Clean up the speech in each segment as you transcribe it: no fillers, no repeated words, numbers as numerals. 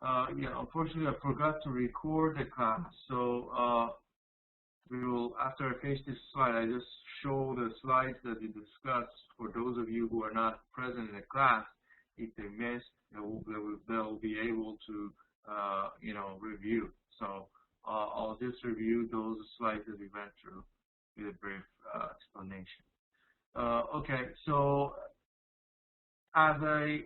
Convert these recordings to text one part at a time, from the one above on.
Yeah, unfortunately, I forgot to record the class, so we will, after I finish this slide, I just show the slides that we discussed for those of you who are not present in the class. If they missed, they'll be able to, review. So I'll just review those slides that we went through with a brief explanation. Okay, so as I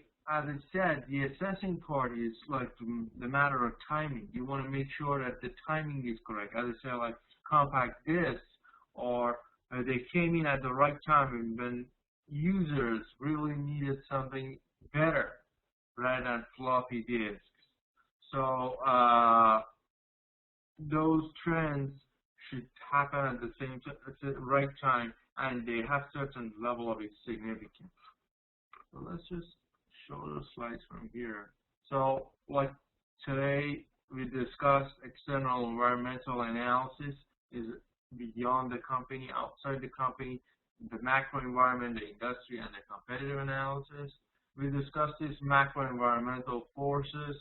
said, the assessing part is like the matter of timing. You want to make sure that the timing is correct. As I said, like compact discs, or they came in at the right time and when users really needed something better rather than floppy disks. So those trends should happen at the right time, and they have certain level of significance. So let's just show those slides from here. So like today we discussed external environmental analysis is beyond the company, outside the company, the macro environment, the industry, and the competitive analysis. We discussed these macro environmental forces.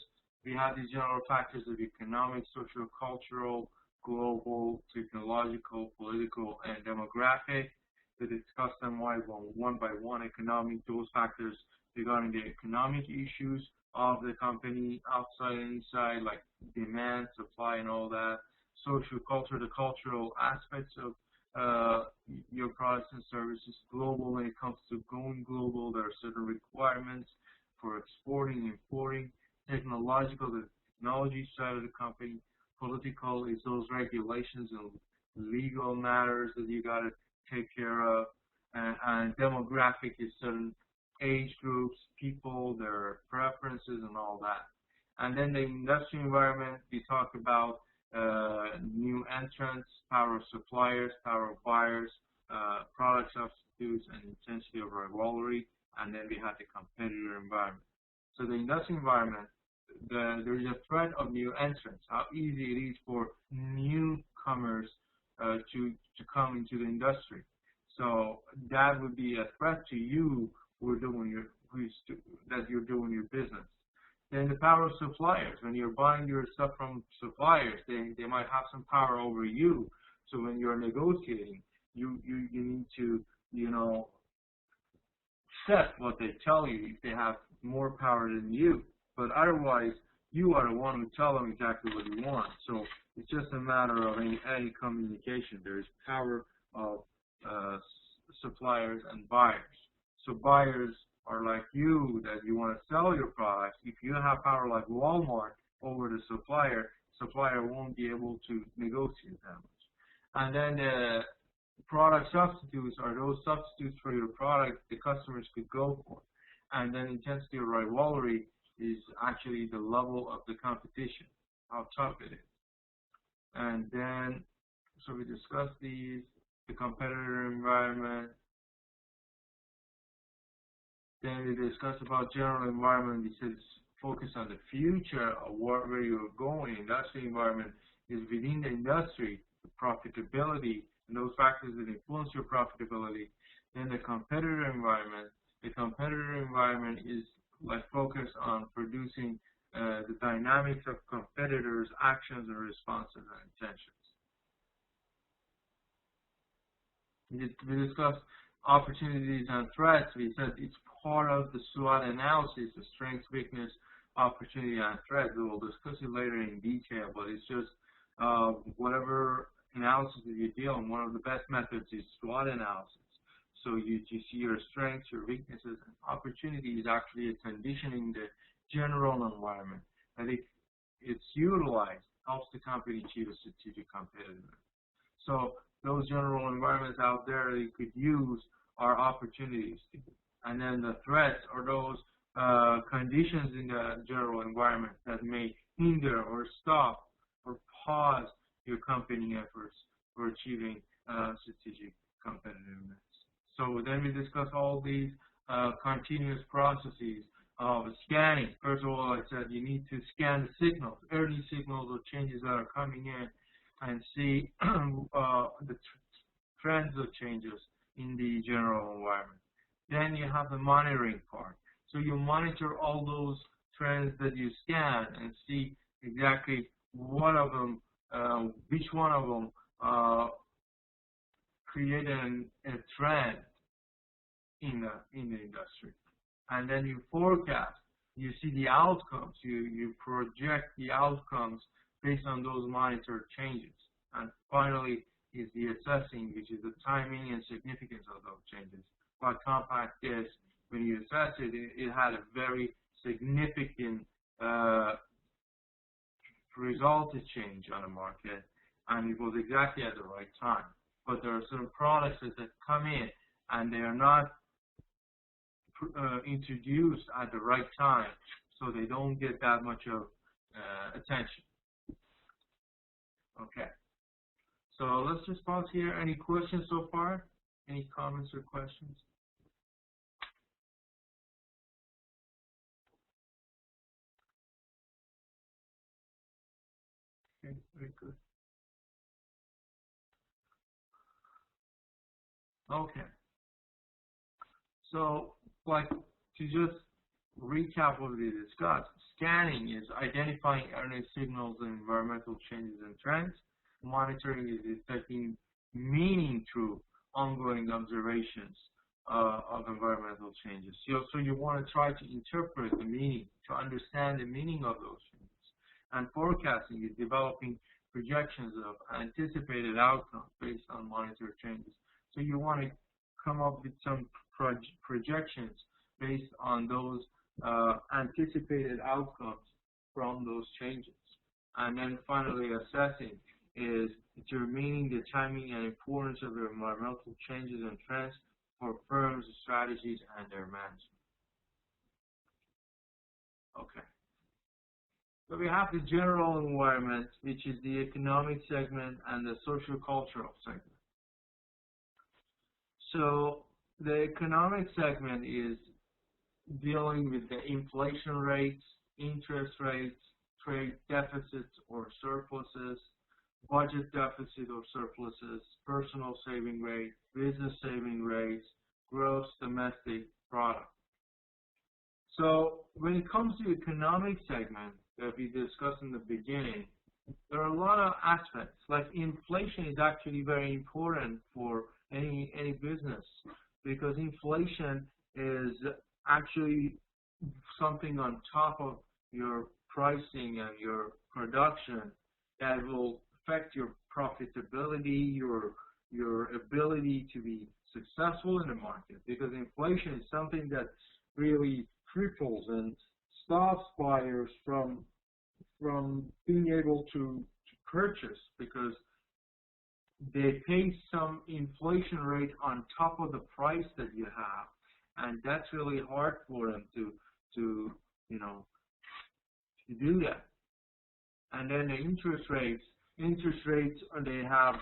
We have these general factors of economic, social, cultural, global, technological, political, and demographic. We discussed them one by one. Economic, those factors regarding the economic issues of the company, outside and inside, like demand, supply, and all that. Social, culture, the cultural aspects of your products and services. Global, when it comes to going global, there are certain requirements for exporting, importing. Technological, the technology side of the company. Political is those regulations and legal matters that you got to take care of. And demographic is certain age groups, people, their preferences, and all that. And then the industry environment, we talk about new entrants, power of suppliers, power of buyers, product substitutes, and intensity of rivalry. And then we have the competitor environment. So the industry environment, there is a threat of new entrants, how easy it is for newcomers to come into the industry. So that would be a threat to you that you're doing your business. Then the power of suppliers. When you're buying your stuff from suppliers, they might have some power over you. So when you're negotiating, you need to, accept what they tell you if they have more power than you. But otherwise, you are the one who tell them exactly what you want. So it's just a matter of any communication. There is power of suppliers and buyers. So buyers are like you, that you want to sell your products. If you have power like Walmart over the supplier won't be able to negotiate that much. And then the product substitutes are those substitutes for your product the customers could go for. And then intensity of rivalry is actually the level of the competition, how tough it is. And then, so we discussed these, the competitor environment. Then we discussed about general environment. We said focus on the future of where you're going. Industry environment is within the industry, the profitability, and those factors that influence your profitability. Then the competitor environment. The competitor environment is like focus on producing the dynamics of competitors' actions and responses and intentions. We discussed opportunities and threats. We said it's part of the SWOT analysis, the strength, weakness, opportunity, and threat. We will discuss it later in detail, but it's just whatever analysis that you deal in, one of the best methods is SWOT analysis. So you see your strengths, your weaknesses, and opportunity is actually a condition in the general environment. And if it's utilized, helps the company achieve a strategic competitiveness. So those general environments out there that you could use are opportunities. And then the threats are those conditions in the general environment that may hinder or stop or pause your company efforts for achieving strategic competitiveness. So then we discuss all these continuous processes of scanning. First of all, I said you need to scan the signals, early signals or changes that are coming in, and see the trends of changes in the general environment. Then you have the monitoring part. So you monitor all those trends that you scan and see exactly one of them, which one of them create a trend in the industry. And then you forecast, you see the outcomes, you project the outcomes based on those monitored changes. And finally is the assessing, which is the timing and significance of those changes. But compact disc, when you assess it, it had a very significant resulted change on the market, and it was exactly at the right time. But there are certain products that come in and they are not introduced at the right time, so they don't get that much of attention. Okay, so let's just pause here. Any questions so far? Any comments or questions? Okay, very good. Okay. So, like, to just recap what we discussed, scanning is identifying early signals and environmental changes and trends. Monitoring is detecting meaning through ongoing observations of environmental changes. So you want to try to interpret the meaning, to understand the meaning of those changes. And forecasting is developing projections of anticipated outcomes based on monitored changes. So you want to come up with some projections based on those anticipated outcomes from those changes. And then finally, assessing is determining the timing and importance of the environmental changes and trends for firms, strategies, and their management. Okay. So we have the general environment, which is the economic segment, and the social-cultural segment. So the economic segment is dealing with the inflation rates, interest rates, trade deficits or surpluses, budget deficit or surpluses, personal saving rate, business saving rates, gross domestic product. So when it comes to economic segment that we discussed in the beginning, there are a lot of aspects. Like inflation is actually very important for any business, because inflation is actually something on top of your pricing and your production that will affect your profitability, your ability to be successful in the market, because inflation is something that really cripples and stops buyers from being able to purchase, because they pay some inflation rate on top of the price that you have, and that's really hard for them to do that. And then the interest rates, they have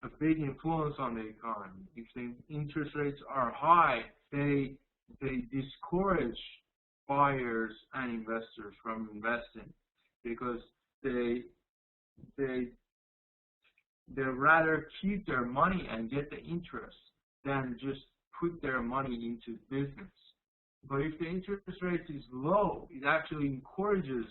a big influence on the economy. If the interest rates are high, they discourage buyers and investors from investing, because they rather keep their money and get the interest than just put their money into business. But if the interest rate is low, it actually encourages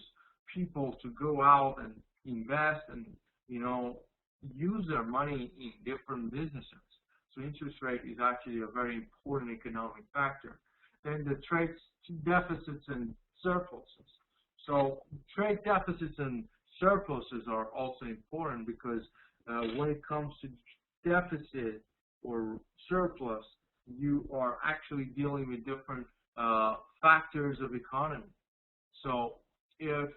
people to go out and invest and use their money in different businesses. So interest rate is actually a very important economic factor. Then the trade deficits and surpluses. So trade deficits and surpluses are also important, because when it comes to deficit or surplus, you are actually dealing with different factors of economy. So if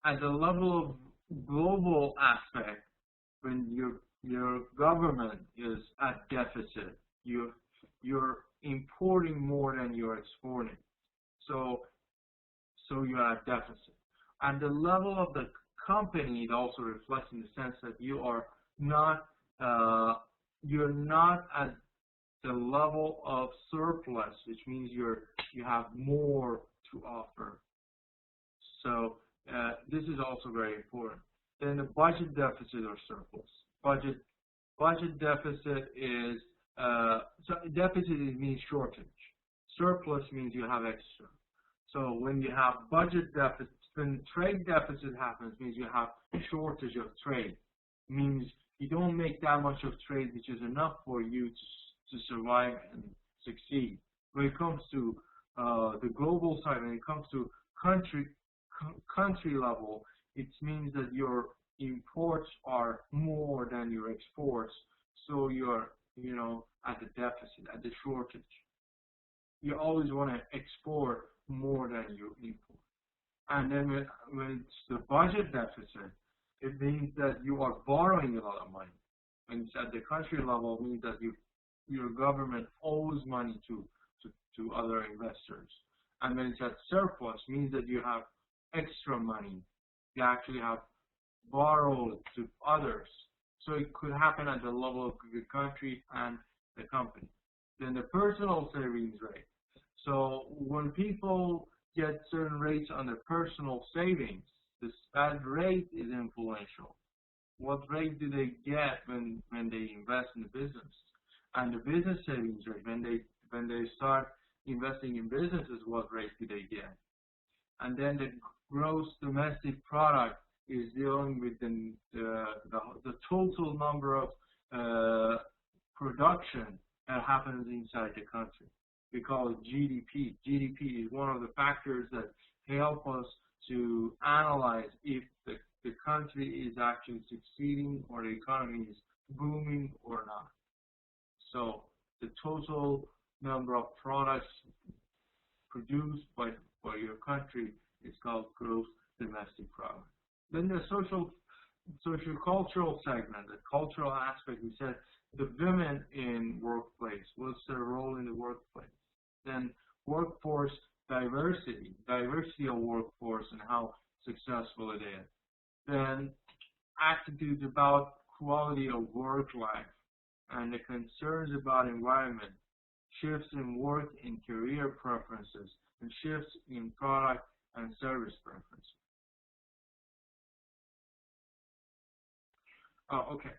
at the level of global aspect, when your government is at deficit, you're importing more than you're exporting. So you're at deficit. And the level of the company, it also reflects in the sense that you're not at the level of surplus, which means you have more to offer. So this is also very important. Then the budget deficit or surplus. Budget deficit is so deficit means shortage. Surplus means you have extra. So when you have budget deficits, when trade deficit happens, means you have a shortage of trade. Means you don't make that much of trade, which is enough for you to survive and succeed. When it comes to the global side, when it comes to country level, it means that your imports are more than your exports, so you're at the deficit, at the shortage. You always want to export more than you import. And then when it's the budget deficit, it means that you are borrowing a lot of money. When it's at the country level, it means that your government owes money to other investors. And when it's at surplus, it means that you have extra money. You actually have borrowed to others. So it could happen at the level of the country and the company. Then the personal savings rate. So when people get certain rates on their personal savings, that rate is influential. What rate do they get when they invest in the business? And the business savings rate, when they start investing in businesses, what rate do they get? And then the gross domestic product is dealing with the total number of production that happens inside the country. We call it GDP. GDP is one of the factors that help us to analyze if the country is actually succeeding or the economy is booming or not. So the total number of products produced by your country is called gross domestic product. Then the social-cultural segment, the cultural aspect, we said the women in workplace, what's their role in the workplace? Then workforce diversity of workforce and how successful it is. Then attitudes about quality of work life and the concerns about environment, shifts in work and career preferences, and shifts in product and service preferences. Okay.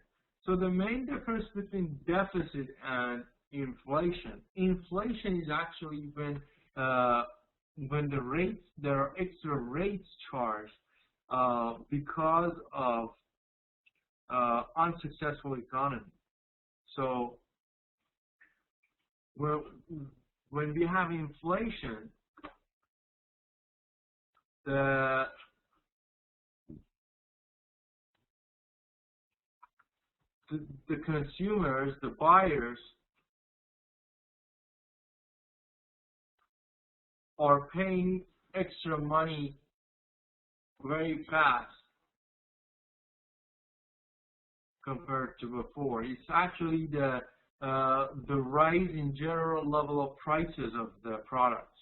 So the main difference between deficit and inflation. Inflation is actually when there are extra rates charged because of unsuccessful economy. So when we have inflation, the consumers, the buyers, are paying extra money very fast compared to before. It's actually the rise in general level of prices of the products.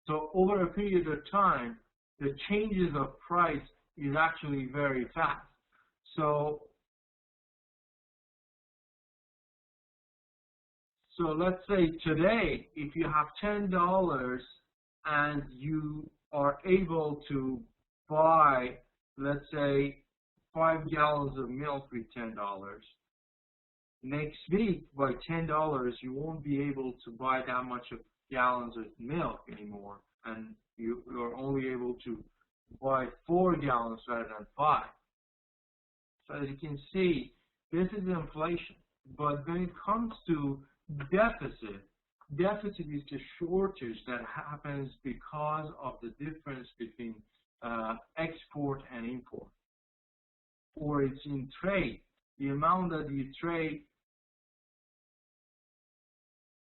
So over a period of time, the changes of price is actually very fast. So let's say today, if you have $10 and you are able to buy, let's say, 5 gallons of milk with $10, next week by $10 you won't be able to buy that much of gallons of milk anymore, and you're only able to buy 4 gallons rather than 5. So as you can see, this is inflation. But when it comes to deficit is the shortage that happens because of the difference between export and import. Or it's in trade. The amount that you trade,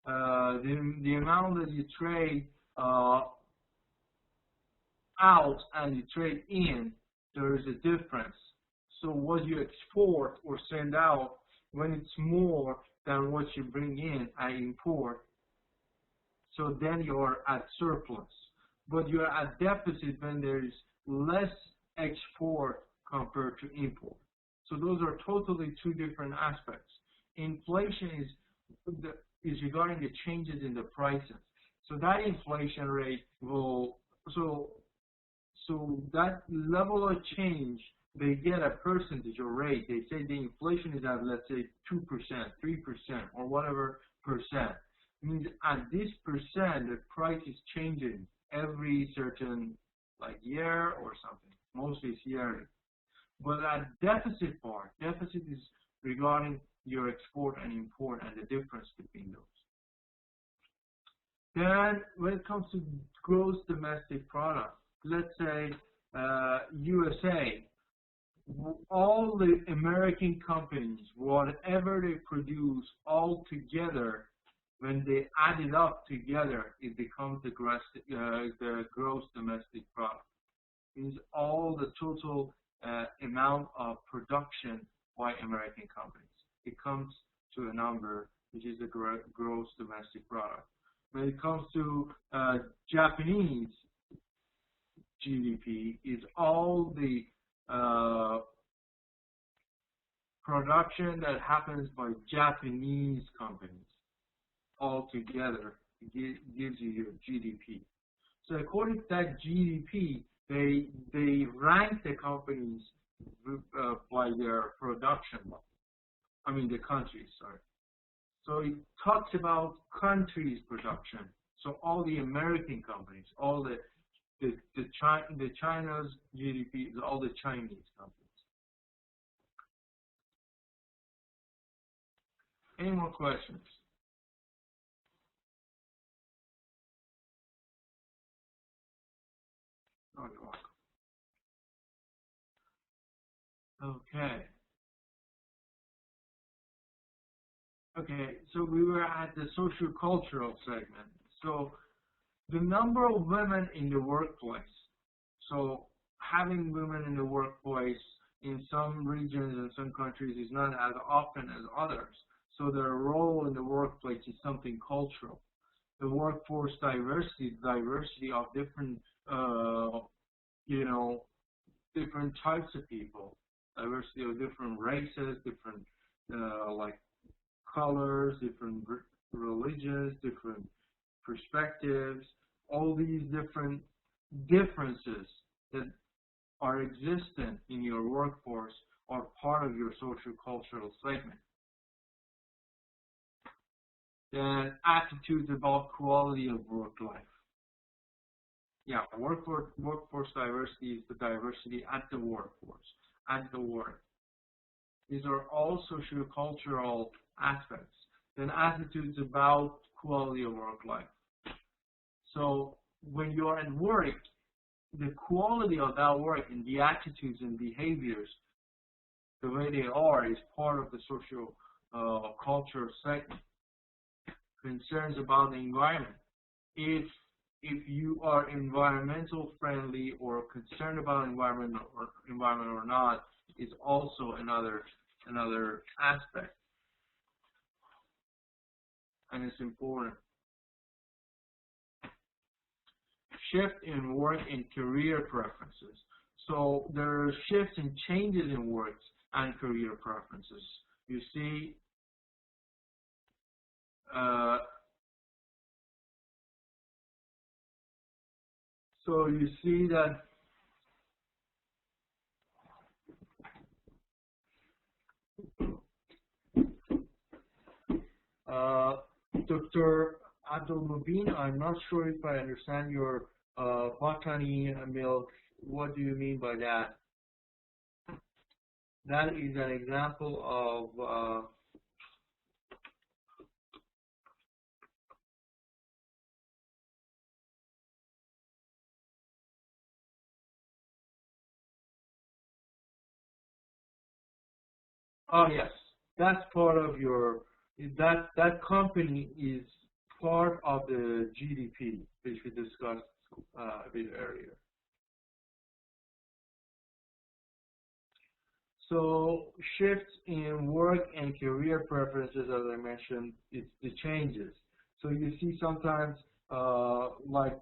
the amount that you trade out and you trade in, there is a difference. So what you export or send out, when it's more than what you bring in and import, so then you're at surplus. But you're at deficit when there is less export compared to import. So those are totally two different aspects. Inflation is regarding the changes in the prices. So that inflation rate will, so that level of change, they get a percentage or rate. They say the inflation is at, let's say, 2%, 3%, or whatever percent. It means at this percent, the price is changing every certain like year or something. Mostly it's yearly. But that deficit part, deficit is regarding your export and import and the difference between those. Then when it comes to gross domestic product, let's say USA, all the American companies, whatever they produce all together, when they add it up together, it becomes the gross domestic product. It means all the total amount of production by American companies. It comes to a number which is the gross domestic product. When it comes to Japanese GDP, is all the production that happens by Japanese companies all together gives you your GDP. So according to that GDP, they rank the companies by their production level. I mean the countries, sorry. So it talks about countries' production. So all the American companies, all the China's GDP is all the Chinese companies. Any more questions? Oh, you're welcome. Okay. Okay, so we were at the socio-cultural segment. So the number of women in the workplace. So having women in the workplace in some regions and some countries is not as often as others. So their role in the workplace is something cultural. The workforce diversity of different, different types of people, diversity of different races, different, like colors, different religions, different perspectives, all these different differences that are existent in your workforce are part of your social cultural segment. Then attitudes about quality of work life. Yeah, workforce diversity is the diversity at the workforce, at the work. These are all sociocultural aspects. Then attitudes about quality of work life. So when you're at work, the quality of that work and the attitudes and behaviors, the way they are, is part of the social culture segment. Concerns about the environment. If you are environmental friendly or concerned about environment or not, is also another aspect, and it's important. Shift in work and career preferences. So there are shifts and changes in works and career preferences. You see, so you see that Dr. Abdul Mubin, I'm not sure if I understand your Patani milk. What do you mean by that? That is an example of oh yes, that's part of your that company is part of the GDP, which we discussed a bit earlier. So shifts in work and career preferences, as I mentioned, it's the changes. So you see sometimes like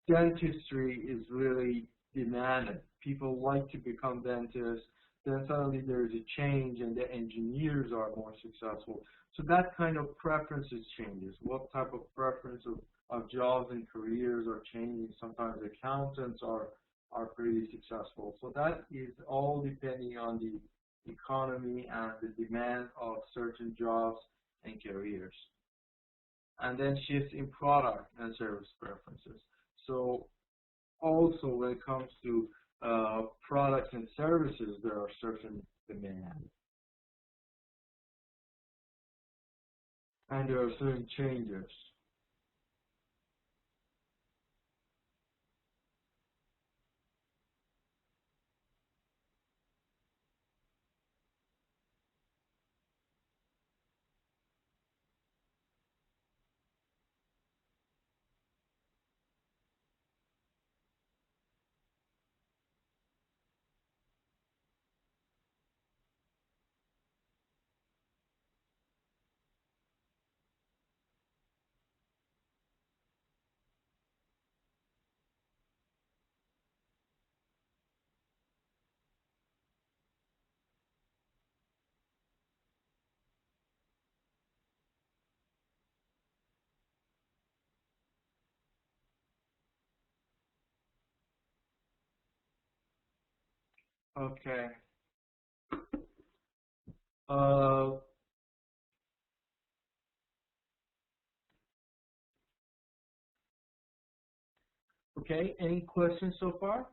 dentistry is really demanded. People like to become dentists. Then suddenly there's a change and the engineers are more successful. So that kind of preferences changes. What type of preference of jobs and careers are changing. Sometimes accountants are pretty successful. So that is all depending on the economy and the demand of certain jobs and careers. and then shifts in product and service preferences. So also when it comes to products and services, there are certain demands and there are certain changes. Okay. Uh, okay. Any questions so far?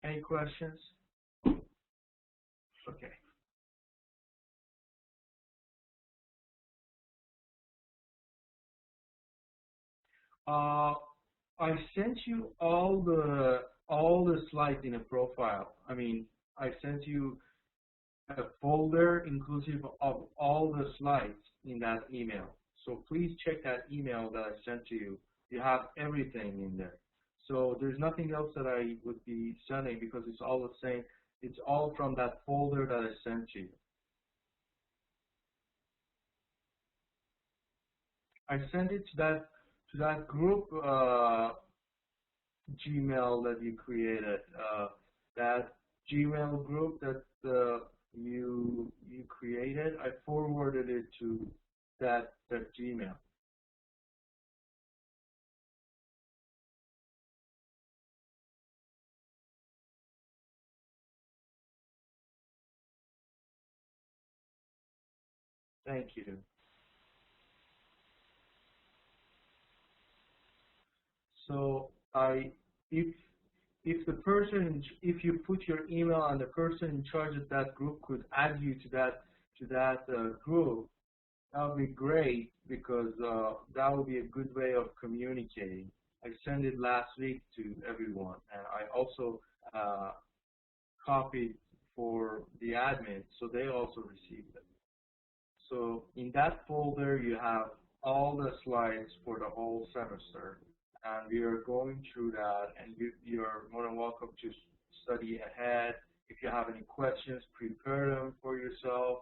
Any questions? Okay. Uh, I sent you all the slides in a profile. I mean, I sent you a folder inclusive of all the slides in that email. So please check that email that I sent to you. You have everything in there. So there's nothing else that I would be sending because it's all the same. It's all from that folder that I sent to you. I sent it to that group Gmail that you created. That Gmail group that you created. I forwarded it to that Gmail. Thank you. So if if you put your email and the person in charge of that group could add you to that group, that would be great because that would be a good way of communicating. I sent it last week to everyone, and I also uh, copied for the admin, so they also received it. So in that folder, you have all the slides for the whole semester, and we are going through that, and you're more than welcome to study ahead. If you have any questions, prepare them for yourself,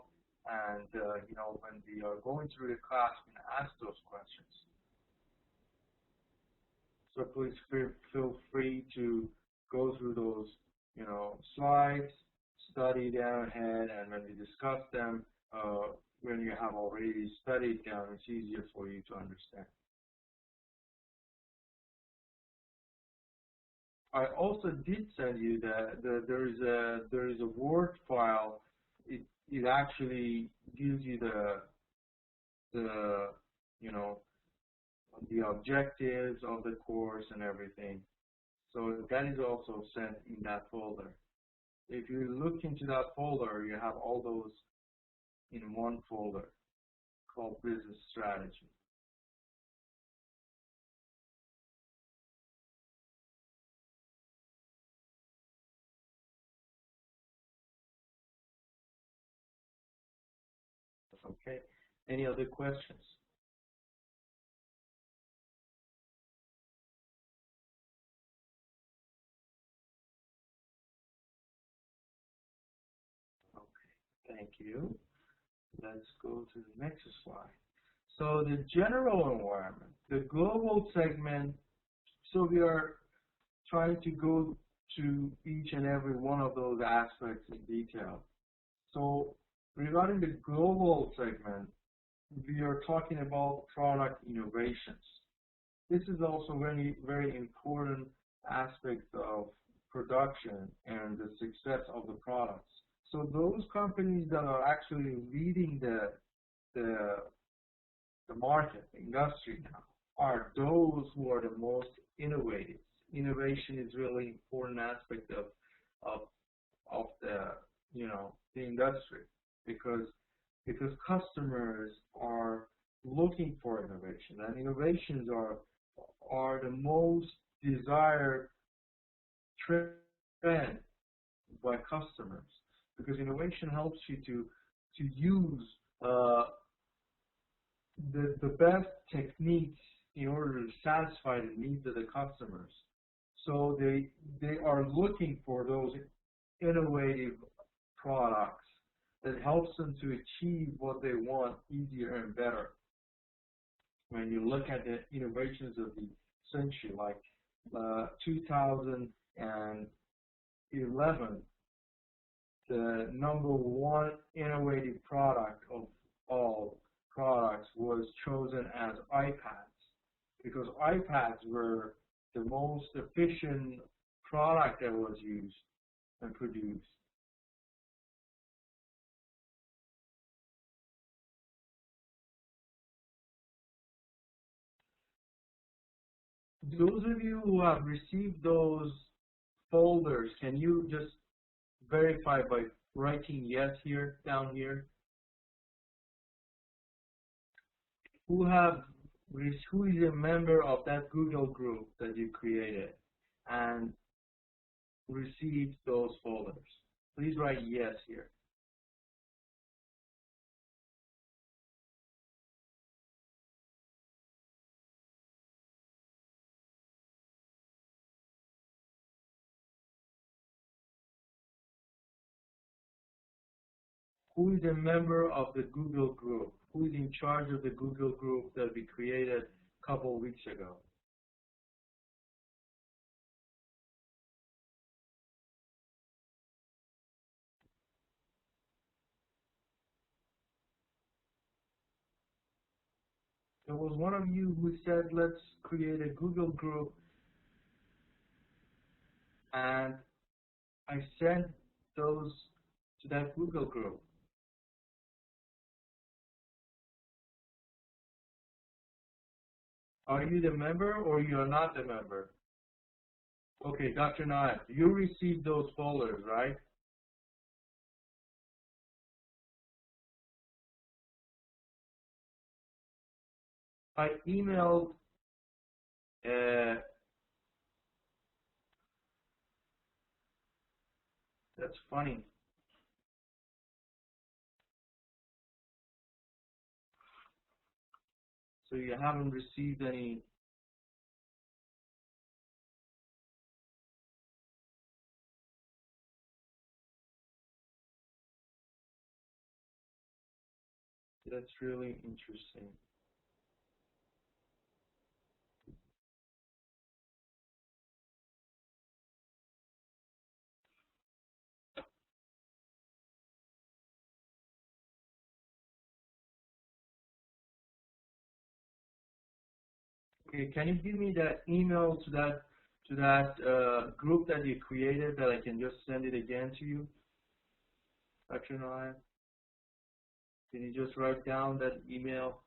and when we are going through the class, you can ask those questions. So please feel free to go through those, slides, study them ahead, and when we discuss them, when you have already studied them, it's easier for you to understand. I also did send you that there is a Word file. It actually gives you the you know the objectives of the course and everything. So that is also sent in that folder. If you look into that folder, you have all those in one folder called Business Strategy. Okay. Any other questions? Okay. Thank you. Let's go to the next slide. So the general environment, the global segment. So we are trying to go to each and every one of those aspects in detail. So regarding the global segment, we are talking about product innovations. This is also very, very important aspect of production and the success of the products. So those companies that are actually leading the, the market, the industry now, are those who are the most innovative. Innovation is really important aspect of, of the, the industry, because customers are looking for innovation, and innovations are the most desired trend by customers, because innovation helps you to use the best techniques in order to satisfy the needs of the customers. So they are looking for those innovative products that helps them to achieve what they want easier and better. When you look at the innovations of the century, like 2011, the #1 innovative product of all products was chosen as iPads, because iPads were the most efficient product that was used and produced. Those of you who have received those folders, can you just verify by writing yes here, down here? Who is a member of that Google group that you created and received those folders? Please write yes here. Who is a member of the Google group? Who is in charge of the Google group that we created a couple of weeks ago? There was one of you who said, let's create a Google group, and I sent those to that Google group. Are you the member or you're not the member? Okay, Dr. Naif, you received those folders, right? I emailed that's funny. So you haven't received any. That's really interesting. Okay, can you give me that email to that group that you created, that I can just send it again to you, Dr. Naif? Can you just write down that email?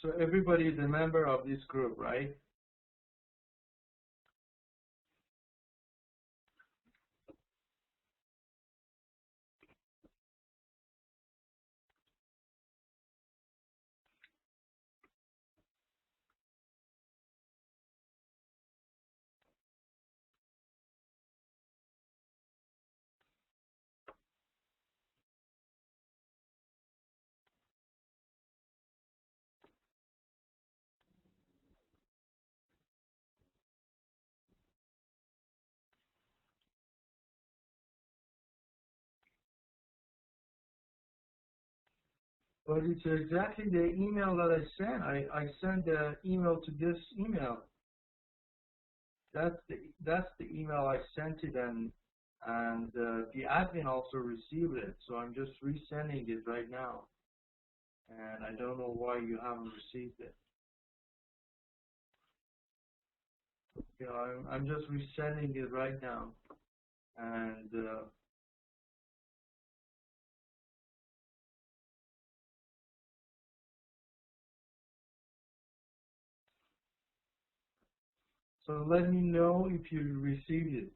So everybody is a member of this group, right? But it's exactly the email that I sent. I sent the email to this email. That's the email I sent it, and the admin also received it. So I'm just resending it right now, and I don't know why you haven't received it. You know, I'm just resending it right now, and so let me know if you received it.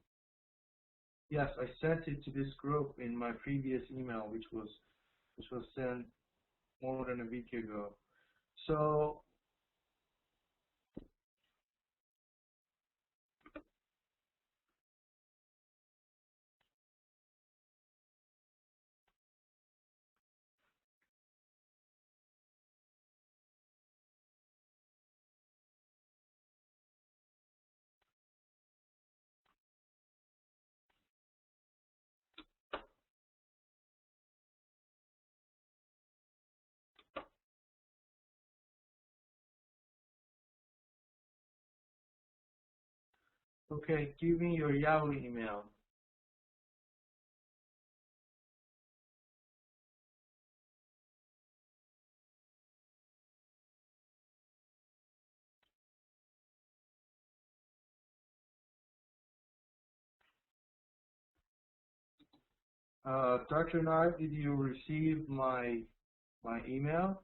Yes, I sent it to this group in my previous email, which was sent more than a week ago. So okay, give me your Yahoo email. Dr. Knight, did you receive my email?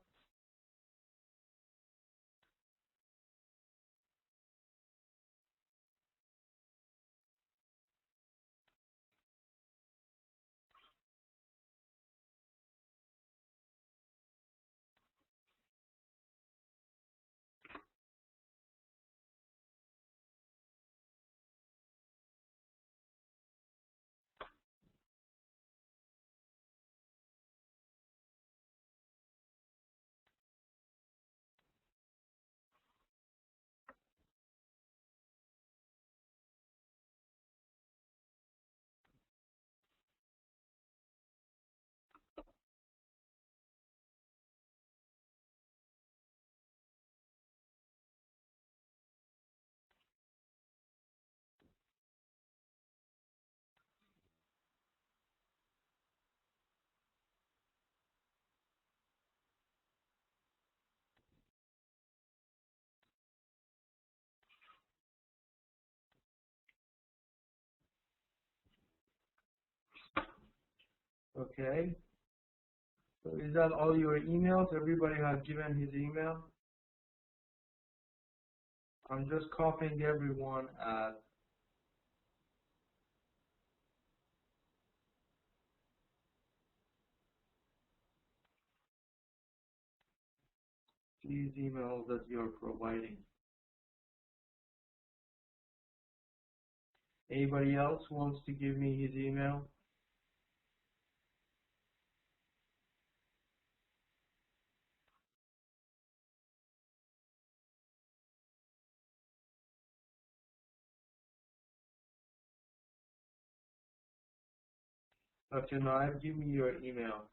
Okay. So is that all your emails? Everybody has given his email? I'm just copying everyone at these emails that you're providing. Anybody else wants to give me his email? Dr. Naib, give me your email.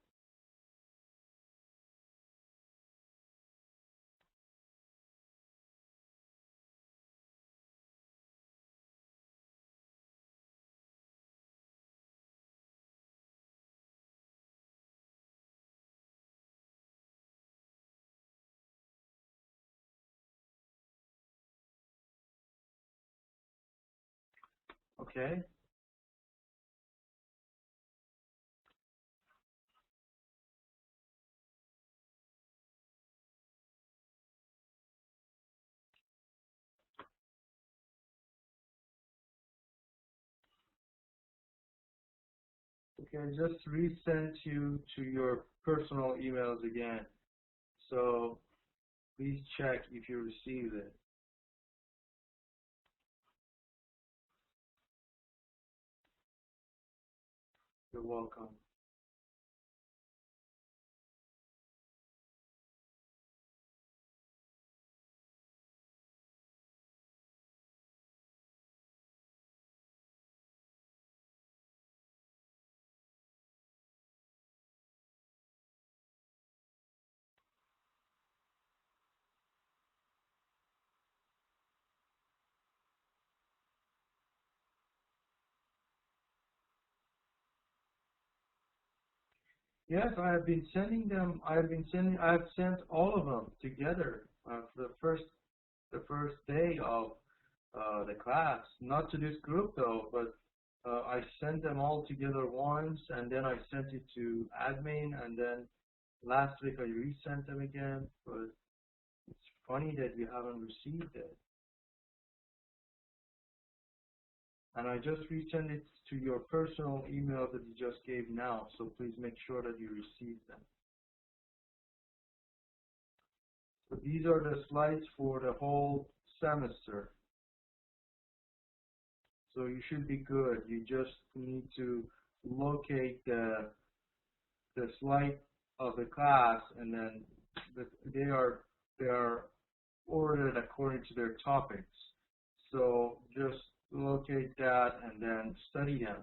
Okay. Okay, I just resent you to your personal emails again. So please check if you received it. You're welcome. Yes, I have been sending them. I've sent all of them together for the first day of the class. Not to this group though, but I sent them all together once, and then I sent it to admin, and then last week I resent them again. But it's funny that you haven't received it. And I just resent it to your personal email that you just gave now. So please make sure that you receive them. So these are the slides for the whole semester. So you should be good. You just need to locate the slide of the class, and then they are ordered according to their topics. So just locate that and then study them.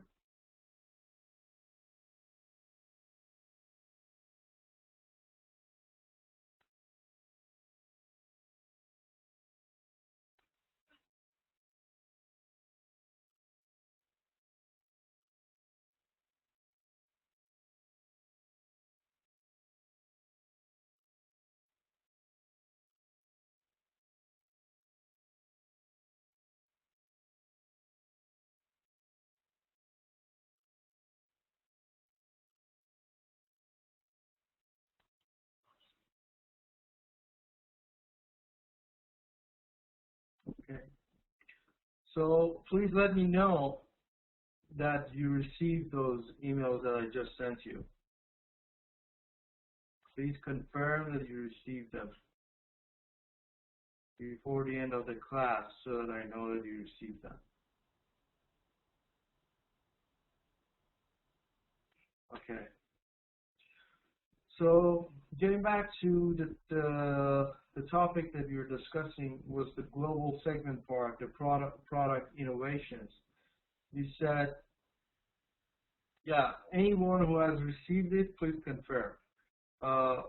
Okay. So please let me know that you received those emails that I just sent you. Please confirm that you received them before the end of the class so that I know that you received them. Okay. So getting back to the topic that we were discussing was the global segment part, the product innovations. You said, yeah, anyone who has received it, please confirm. Uh,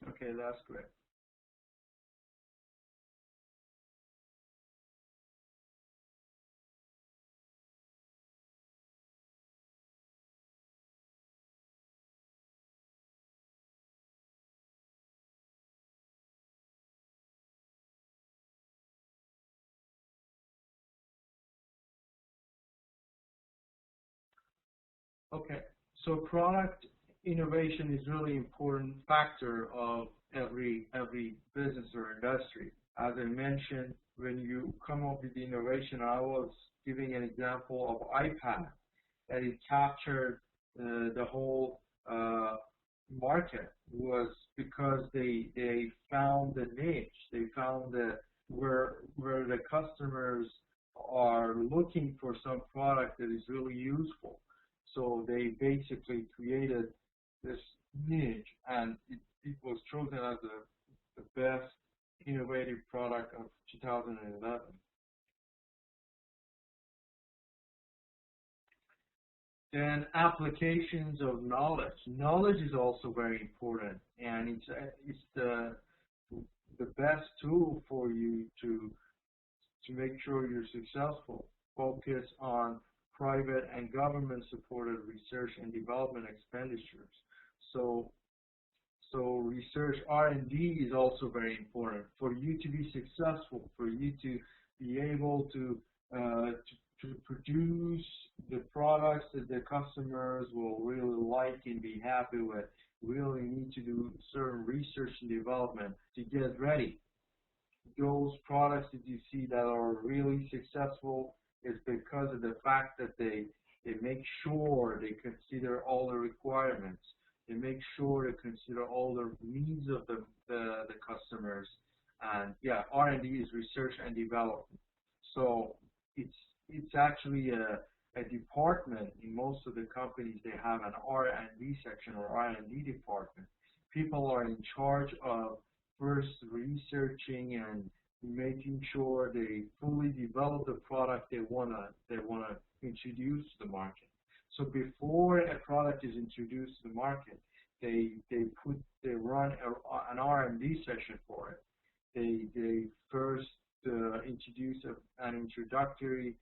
okay, that's great. Okay, so product innovation is really important factor of every business or industry. As I mentioned, when you come up with the innovation, I was giving an example of iPad that it captured the whole market was because they found the niche, they found where the customers are looking for some product that is really useful. So they basically created this niche, and it was chosen as the best innovative product of 2011. Then applications of knowledge. Knowledge is also very important, and it's the best tool for you to make sure you're successful. Focus on private and government-supported research and development expenditures. So, so research R&D is also very important for you to be successful, for you be able to produce the products that the customers will really like and be happy with. We really need to do certain research and development to get ready. Those products that you see that are really successful is because of the fact that they make sure they consider all the requirements. They make sure they consider all the needs of the customers. And yeah, R&D is research and development. So it's actually a department in most of the companies. They have an R&D section or R&D department. People are in charge of first researching and making sure they fully develop the product they wanna introduce to the market. So before a product is introduced to the market, they run an R&D session for it. They first introduce an introductory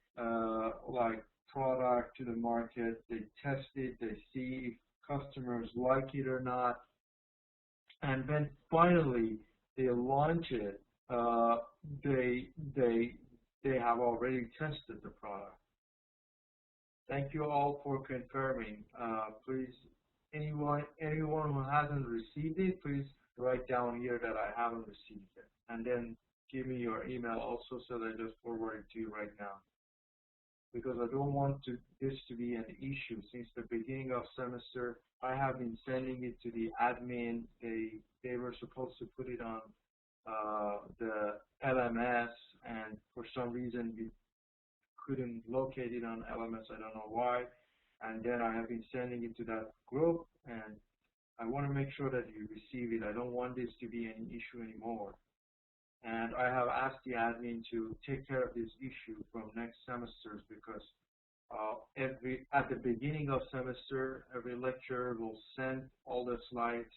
like product to the market. They test it. They see if customers like it or not, and then finally they launch it. They have already tested the product. Thank you all for confirming. Please, anyone who hasn't received it, please write down here that I haven't received it, and then give me your email also so that I just forward it to you right now. Because I don't want this to be an issue. Since the beginning of semester, I have been sending it to the admin. They were supposed to put it on the LMS, and for some reason we couldn't locate it on LMS. I don't know why. And then I have been sending it to that group, and I want to make sure that you receive it. I don't want this to be an issue anymore. And I have asked the admin to take care of this issue from next semesters, because at the beginning of semester, every lecturer will send all the slides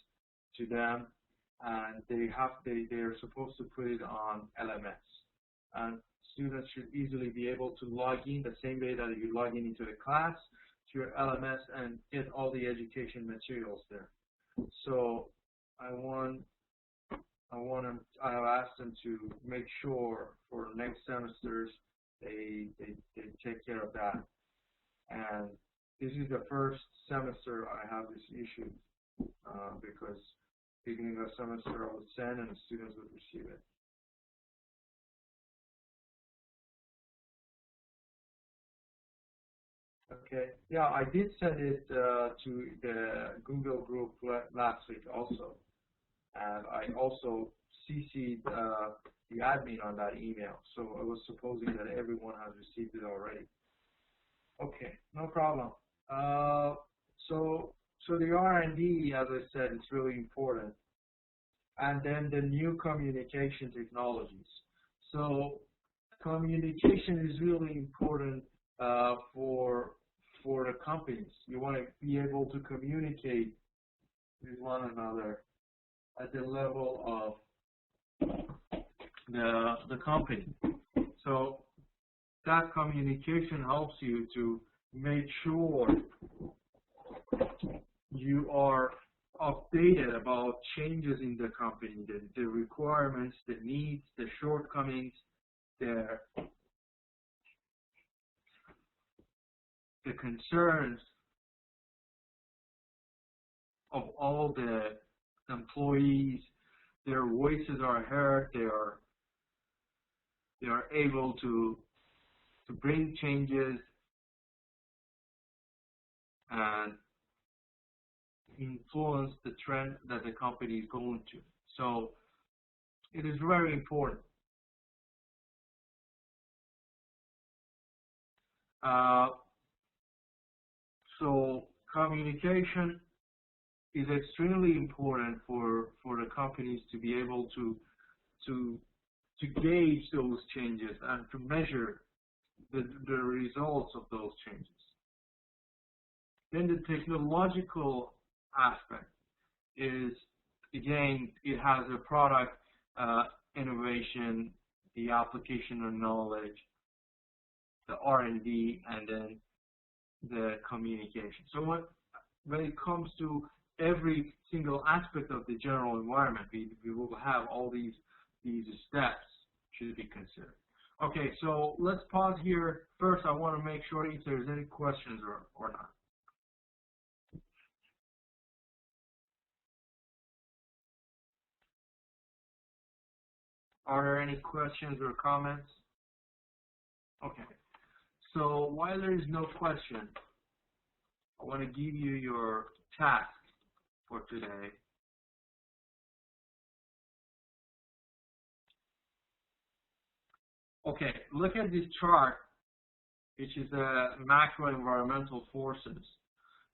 to them, and they are supposed to put it on LMS. And students should easily be able to log in the same way that you log in into the class to your LMS and get all the education materials there. So I have asked them to make sure for next semesters they take care of that. And this is the first semester I have this issue because beginning of semester I would send and the students would receive it. Okay, yeah, I did send it to the Google group last week also. And I also CC'd the admin on that email, so I was supposing that everyone has received it already. Okay, no problem. So the R&D, as I said, is really important. And then the new communication technologies. So communication is really important for the companies. You want to be able to communicate with one another at the level of the company. So that communication helps you to make sure you are updated about changes in the company, the requirements, the needs, the shortcomings, the concerns of all the employees. Their voices are heard. They are able to bring changes and influence the trend that the company is going to. So it is very important. So communication is extremely important for the companies to be able to gauge those changes and to measure the results of those changes. Then the technological aspect is, again, it has a product innovation, the application of knowledge, the R&D, and then the communication. So when it comes to every single aspect of the general environment, we will have all these steps should be considered. Okay, so let's pause here. First, I want to make sure if there's any questions or not. Are there any questions or comments? Okay, so while there is no question, I want to give you your task for today. Okay, look at this chart, which is macro environmental forces.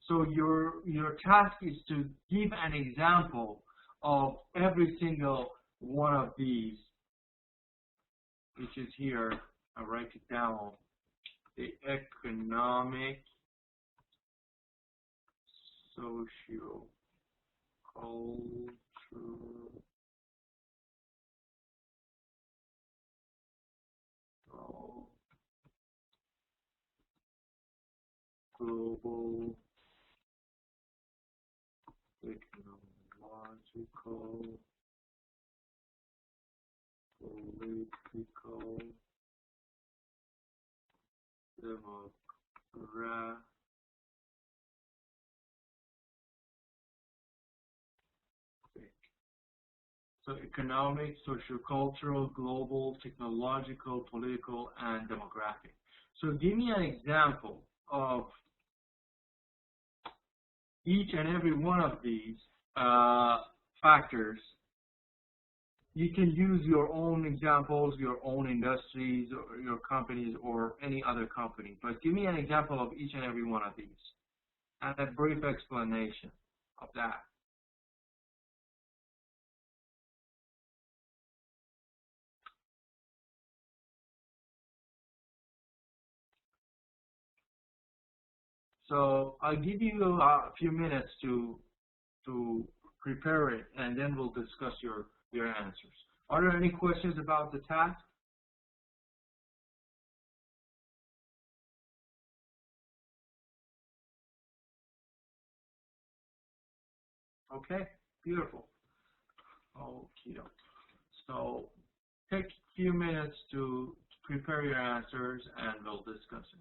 So your task is to give an example of every single one of these, which is here. I write it down. The economic, socio, cultural, global, technological, political, demographic, so economic, sociocultural, global, technological, political, and demographic. So give me an example of each and every one of these factors. You can use your own examples, your own industries, or your companies, or any other company. But give me an example of each and every one of these, and a brief explanation of that. So I'll give you a few minutes to prepare it, and then we'll discuss your answers. Are there any questions about the task? Okay, beautiful. Okay, so take a few minutes to prepare your answers, and we'll discuss it.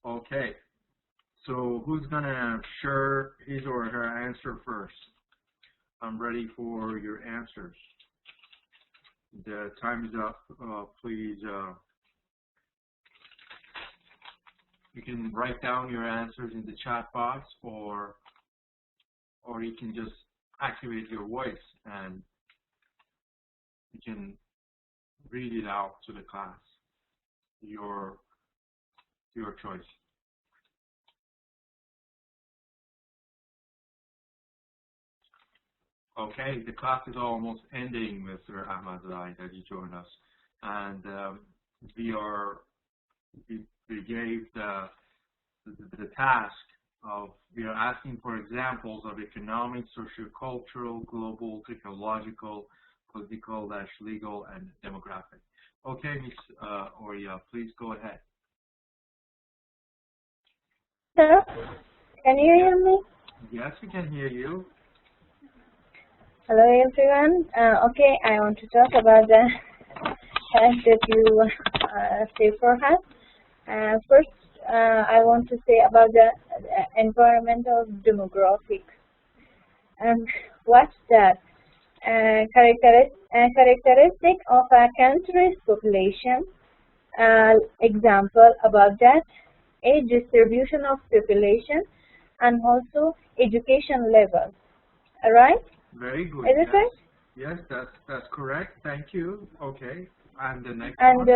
Okay. So who's gonna share his or her answer first? I'm ready for your answers. The time is up. Please, you can write down your answers in the chat box, or you can just activate your voice and you can read it out to the class. Your choice. Okay, the class is almost ending, Mr. Ahmadzai, that you joined us, and we gave the task of, we are asking for examples of economic, sociocultural, global, technological, political, legal, and demographic. Okay, Ms. Oria, please go ahead. Sir, can you hear me? Yes, we can hear you. Hello everyone. Okay, I want to talk about the task that you say for us. First, I want to say about the environmental demographics. What's that? Characteristic of a country's population. Example about that: age distribution of population and also education level. All right? Very good. Is it right? Yes, that's correct. Thank you. Okay. And the next and one?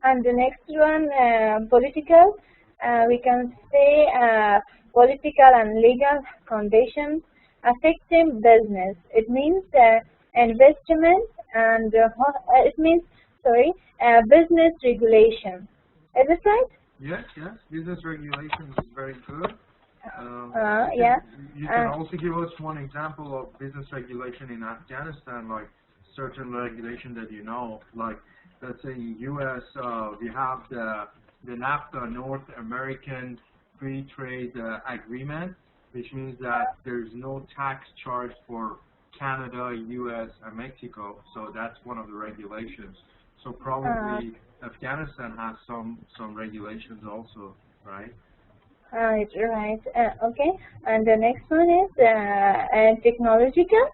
And the next one, political. We can say political and legal conditions affecting business. It means investment, and it means, business regulation. Is it right? Yes. Business regulations is very good. Yeah. You can also give us one example of business regulation in Afghanistan, like certain regulation that you know, like let's say in U.S. We have the NAFTA, North American Free Trade Agreement, which means that there's no tax charge for Canada, U.S., and Mexico. So that's one of the regulations. So probably Afghanistan has some regulations also, right? Right. Okay. And the next one is technological.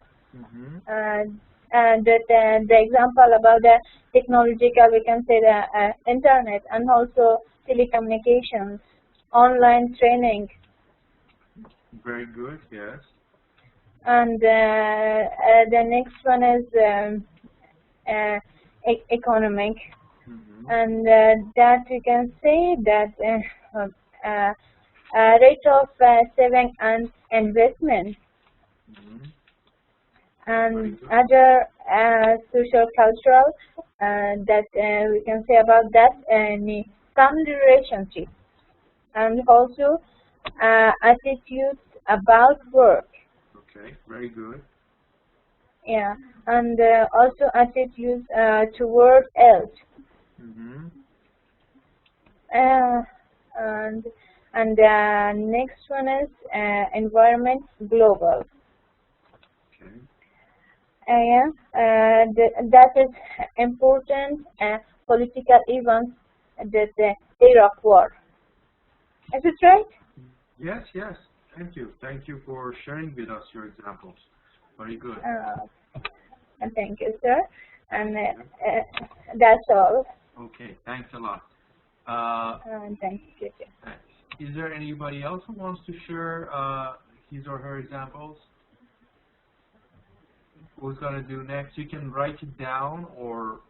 The example about the technological, we can say the internet and also telecommunications, online training. Very good. Yes. And the next one is economic, and that we can say that rate of saving and investment, and other social cultural that we can say about that family relationships, and also attitudes about work. Okay, very good. Yeah, and also attitudes toward else. And the next one is environment global. Okay. That is important political events that Iraq War. Is it right? Yes. Thank you for sharing with us your examples. Very good. Thank you, sir. And that's all. Okay, thanks a lot. Thank you. Thanks. Is there anybody else who wants to share his or her examples? Who's gonna do next? You can write it down, or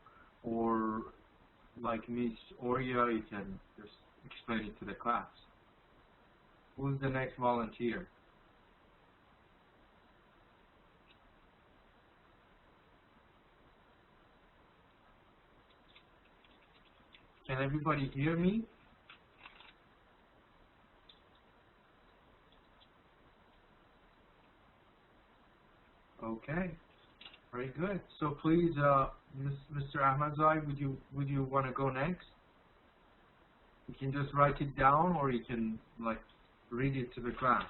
like Miss Oria, you can just explain it to the class. Who's the next volunteer? Can everybody hear me? Okay, very good. So please, Mr. Ahmadzai, would you want to go next? You can just write it down, or you can like read it to the class.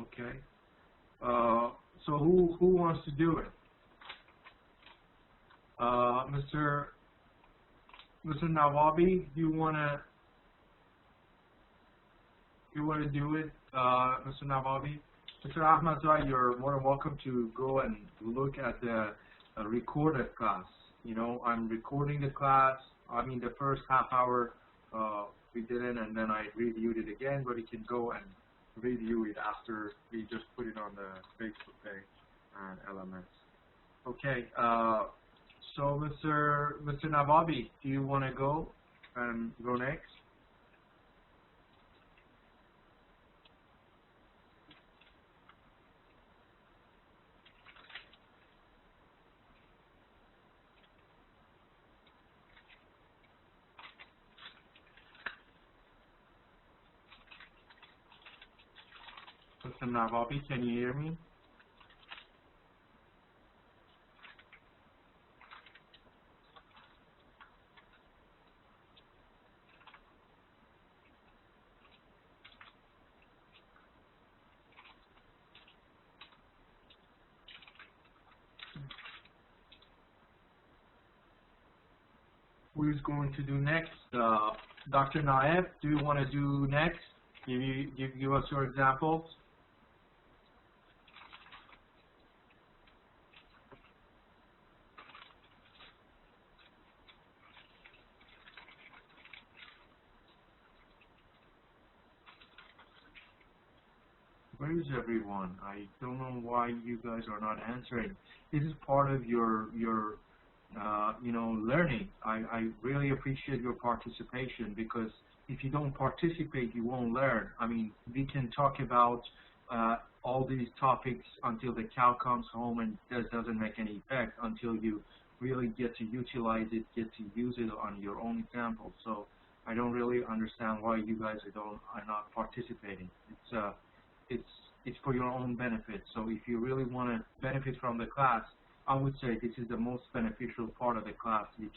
Okay. So who wants to do it? Mr. Nawabi, do you wanna do it, Mr. Nawabi? Mr. Ahmadzai, you're more than welcome to go and look at the recorded class. You know, I'm recording the class. I mean, the first half hour we did it, and then I reviewed it again. But you can go and review it after we just put it on the Facebook page and LMS. Okay. So, Mr. Nawabi, do you want to go and go next? Mr. Nawabi, can you hear me? Who's going to do next? Dr. Naif, do you want to do next? Give us your examples. Where is everyone? I don't know why you guys are not answering. This is part of your you know, learning. I really appreciate your participation, because if you don't participate, you won't learn. I mean, we can talk about all these topics until the cow comes home, and that doesn't make any effect until you really get to utilize it, get to use it on your own example. So I don't really understand why you guys are not participating. It's for your own benefit. So if you really want to benefit from the class, I would say this is the most beneficial part of the class. You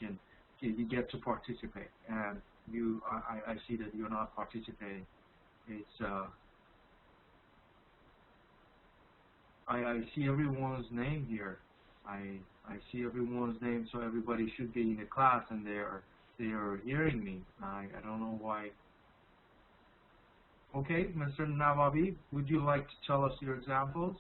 get to participate, and I see that you're not participating. It's I see everyone's name here. I see everyone's name, so everybody should be in the class, and they are hearing me. I don't know why. Okay, Mr. Nawabi, would you like to tell us your examples?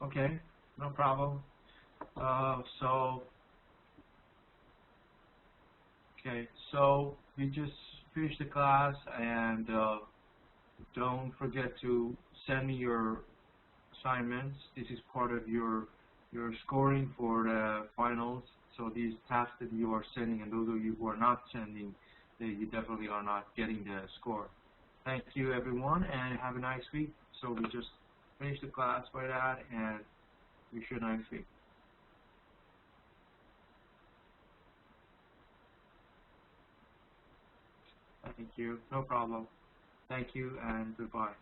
Okay, no problem. Okay, so we just finished the class, and don't forget to send me your assignments. This is part of your scoring for the finals. So these tasks that you are sending, and those of you who are not sending, you definitely are not getting the score. Thank you, everyone, and have a nice week. So we just finished the class by that, and wish you a nice week. Thank you. No problem. Thank you, and goodbye.